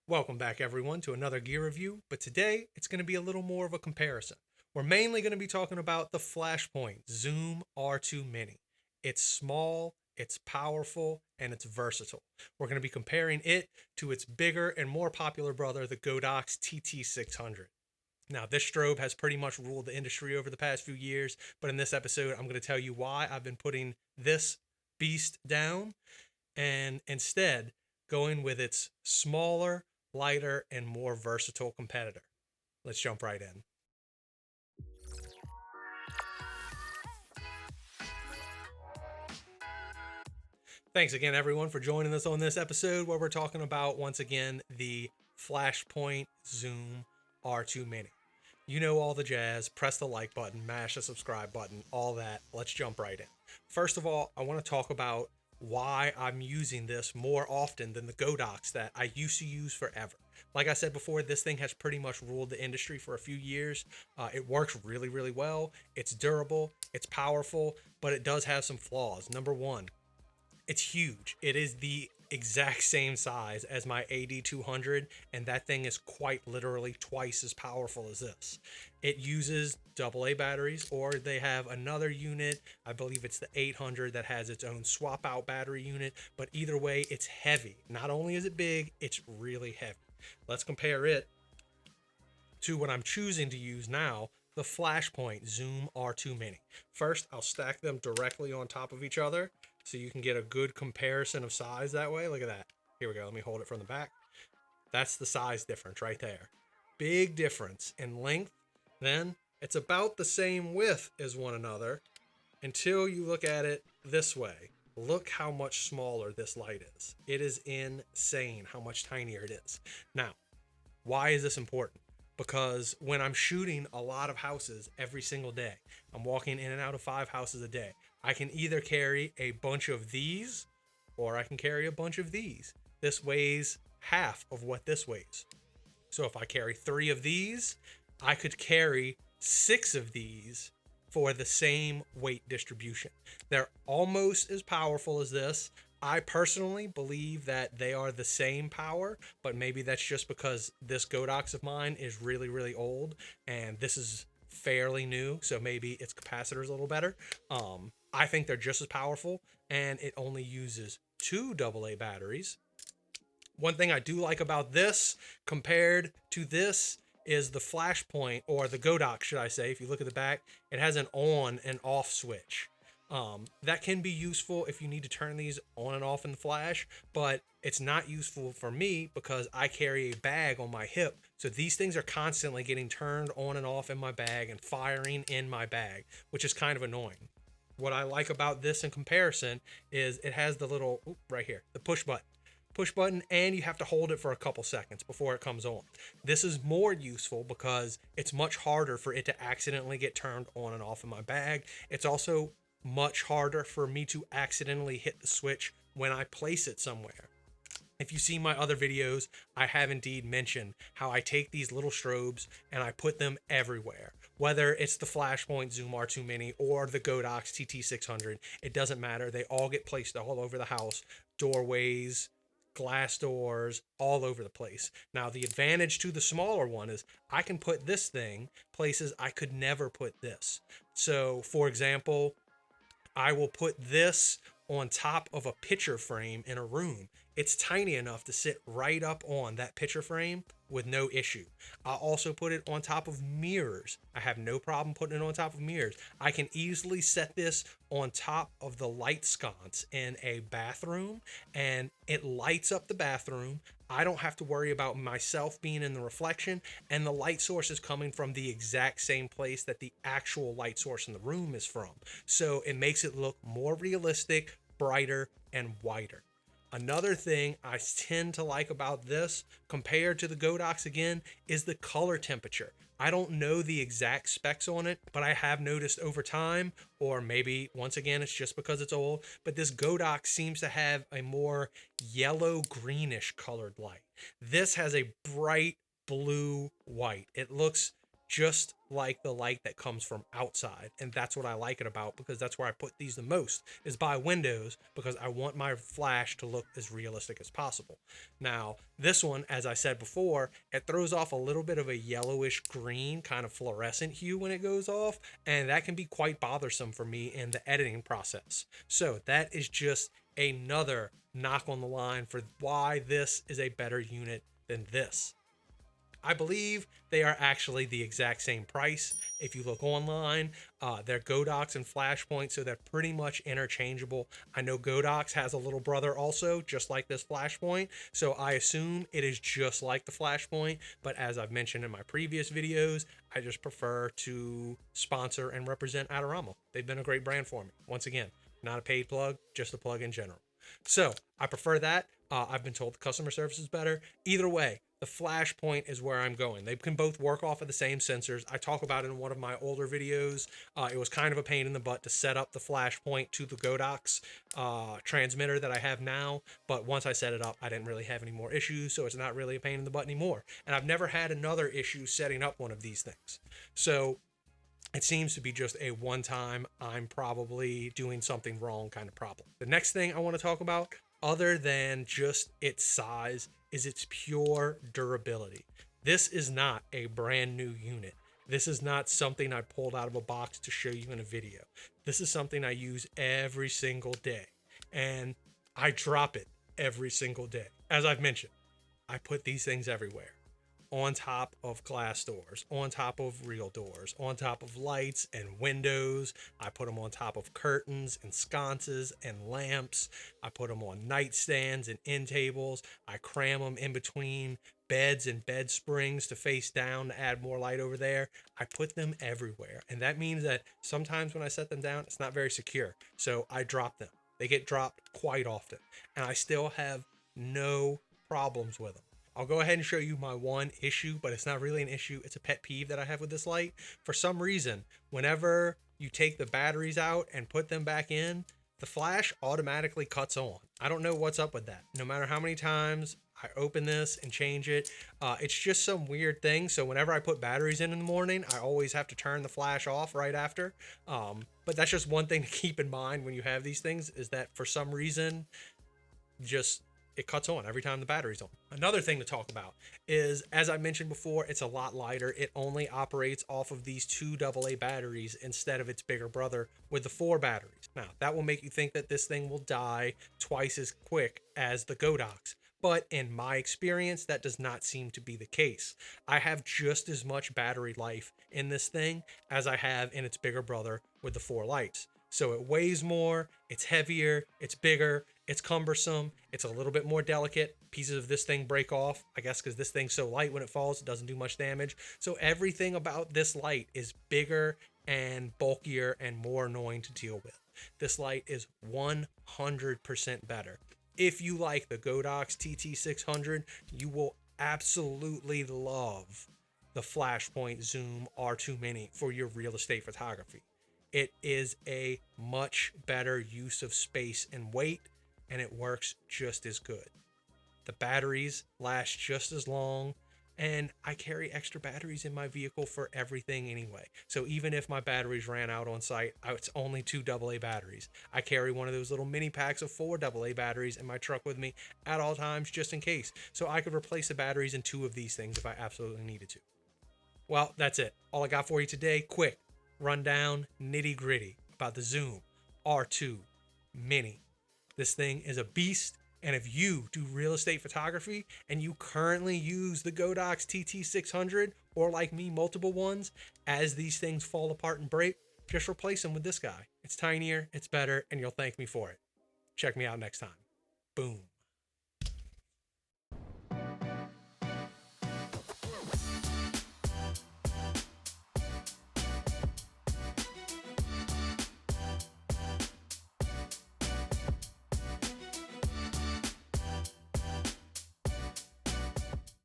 Welcome back, everyone, to another gear review, but today it's going to be a little more of a comparison. We're mainly going to be talking about the Flashpoint Zoom R2 Mini. It's small, it's powerful, and it's versatile. We're going to be comparing it to its bigger and more popular brother, the Godox tt600. Now, this strobe has pretty much ruled the industry over the past few years, but in this episode, I'm going to tell you why I've been putting this beast down and instead going with its smaller, lighter, and more versatile competitor. Let's jump right in. Thanks again, everyone, for joining us on this episode where we're talking about, once again, the Flashpoint Zoom R2 Mini. You know all the jazz. Press the like button, mash the subscribe button, all that. Let's jump right in. First of all, I want to talk about why I'm using this more often than the Godox that I used to use forever. Like I said before, this thing has pretty much ruled the industry for a few years. It works really, really well. It's durable, it's powerful, but it does have some flaws. Number one, it's huge. It is the exact same size as my AD200, and that thing is quite literally twice as powerful as this. It uses AA batteries, or they have another unit. I believe it's the 800 that has its own swap out battery unit, but either way, it's heavy. Not only is it big, it's really heavy. Let's compare it to what I'm choosing to use now, the Flashpoint Zoom R2 Mini. First, I'll stack them directly on top of each other so you can get a good comparison of size that way. Look at that. Here we go. Let me hold it from the back. That's the size difference right there. Big difference in length. Then it's about the same width as one another until you look at it this way. Look how much smaller this light is. It is insane how much tinier it is. Now, why is this important? Because when I'm shooting a lot of houses every single day, I'm walking in and out of 5 houses a day, I can either carry a bunch of these or I can carry a bunch of these. This weighs half of what this weighs. So if I carry 3 of these, I could carry 6 of these for the same weight distribution. They're almost as powerful as this. I personally believe that they are the same power, but maybe that's just because this Godox of mine is really, really old and this is fairly new, so maybe its capacitor is a little better. I think they're just as powerful, and it only uses 2 AA batteries. One thing I do like about this compared to this is the Flashpoint, or the Godox, should I say. If you look at the back, it has an on and off switch. That can be useful if you need to turn these on and off in the flash, but it's not useful for me because I carry a bag on my hip. So these things are constantly getting turned on and off in my bag and firing in my bag, which is kind of annoying. What I like about this in comparison is it has the little, right here, the push button, and you have to hold it for a couple seconds before it comes on. This is more useful because it's much harder for it to accidentally get turned on and off in my bag. It's also much harder for me to accidentally hit the switch when I place it somewhere. If you see my other videos, I have indeed mentioned how I take these little strobes and I put them everywhere. Whether it's the Flashpoint Zoom R2 Mini or the Godox tt600, it doesn't matter. They all get placed all over the house, doorways, glass doors, all over the place. Now, the advantage to the smaller one is I can put this thing places I could never put this. So, for example, I will put this on top of a picture frame in a room. It's tiny enough to sit right up on that picture frame with no issue. I'll also put it on top of mirrors. I have no problem putting it on top of mirrors. I can easily set this on top of the light sconce in a bathroom and it lights up the bathroom. I don't have to worry about myself being in the reflection, and the light source is coming from the exact same place that the actual light source in the room is from. So it makes it look more realistic, brighter, and whiter. Another thing I tend to like about this compared to the Godox again is the color temperature. I don't know the exact specs on it, but I have noticed over time, or maybe once again it's just because it's old, but this Godox seems to have a more yellow greenish colored light. This has a bright blue white. It looks just like the light that comes from outside. And that's what I like it about, because that's where I put these the most, is by windows, because I want my flash to look as realistic as possible. Now, this one, as I said before, it throws off a little bit of a yellowish green kind of fluorescent hue when it goes off, and that can be quite bothersome for me in the editing process. So that is just another knock on the line for why this is a better unit than this. I believe they are actually the exact same price. If you look online, they're Godox and Flashpoint, so they're pretty much interchangeable. I know Godox has a little brother also, just like this Flashpoint, so I assume it is just like the Flashpoint, but as I've mentioned in my previous videos, I just prefer to sponsor and represent Adorama. They've been a great brand for me. Once again, not a paid plug, just a plug in general. So I prefer that. I've been told the customer service is better. Either way, the Flashpoint is where I'm going. They can both work off of the same sensors. I talk about it in one of my older videos. It was kind of a pain in the butt to set up the Flashpoint to the Godox transmitter that I have now, but once I set it up, I didn't really have any more issues, so it's not really a pain in the butt anymore. And I've never had another issue setting up one of these things. So it seems to be just a one time, I'm probably doing something wrong kind of problem. The next thing I want to talk about, other than just its size, is its pure durability. This is not a brand new unit. This is not something I pulled out of a box to show you in a video. This is something I use every single day, and I drop it every single day. As I've mentioned, I put these things everywhere, on top of glass doors, on top of real doors, on top of lights and windows. I put them on top of curtains and sconces and lamps. I put them on nightstands and end tables. I cram them in between beds and bed springs to face down to add more light over there. I put them everywhere. And that means that sometimes when I set them down, it's not very secure. So I drop them. They get dropped quite often. And I still have no problems with them. I'll go ahead and show you my one issue, but it's not really an issue. It's a pet peeve that I have with this light. For some reason, whenever you take the batteries out and put them back in, the flash automatically cuts on. I don't know what's up with that. No matter how many times I open this and change it, it's just some weird thing. So whenever I put batteries in the morning, I always have to turn the flash off right after. But that's just one thing to keep in mind when you have these things, is that for some reason, just it cuts on every time the battery's on. Another thing to talk about is, as I mentioned before, it's a lot lighter. It only operates off of these 2 AA batteries instead of its bigger brother with the 4 batteries. Now, that will make you think that this thing will die twice as quick as the Godox, but in my experience, that does not seem to be the case. I have just as much battery life in this thing as I have in its bigger brother with the 4 lights. So it weighs more, it's heavier, it's bigger, it's cumbersome, it's a little bit more delicate. Pieces of this thing break off, I guess because this thing's so light when it falls, it doesn't do much damage. So everything about this light is bigger and bulkier and more annoying to deal with. This light is 100% better. If you like the Godox tt600, you will absolutely love the Flashpoint Zoom R2 Mini for your real estate photography. It is a much better use of space and weight, and it works just as good. The batteries last just as long, and I carry extra batteries in my vehicle for everything anyway. So even if my batteries ran out on site, it's only 2 AA batteries. I carry one of those little mini packs of 4 AA batteries in my truck with me at all times, just in case. So I could replace the batteries in 2 of these things if I absolutely needed to. Well, that's it. All I got for you today. Quick rundown, nitty gritty about the Zoom R2 Mini. This thing is a beast, and if you do real estate photography and you currently use the Godox tt600, or like me, multiple ones, as these things fall apart and break, just replace them with this guy. It's tinier, it's better, and you'll thank me for it. Check me out next time. Boom.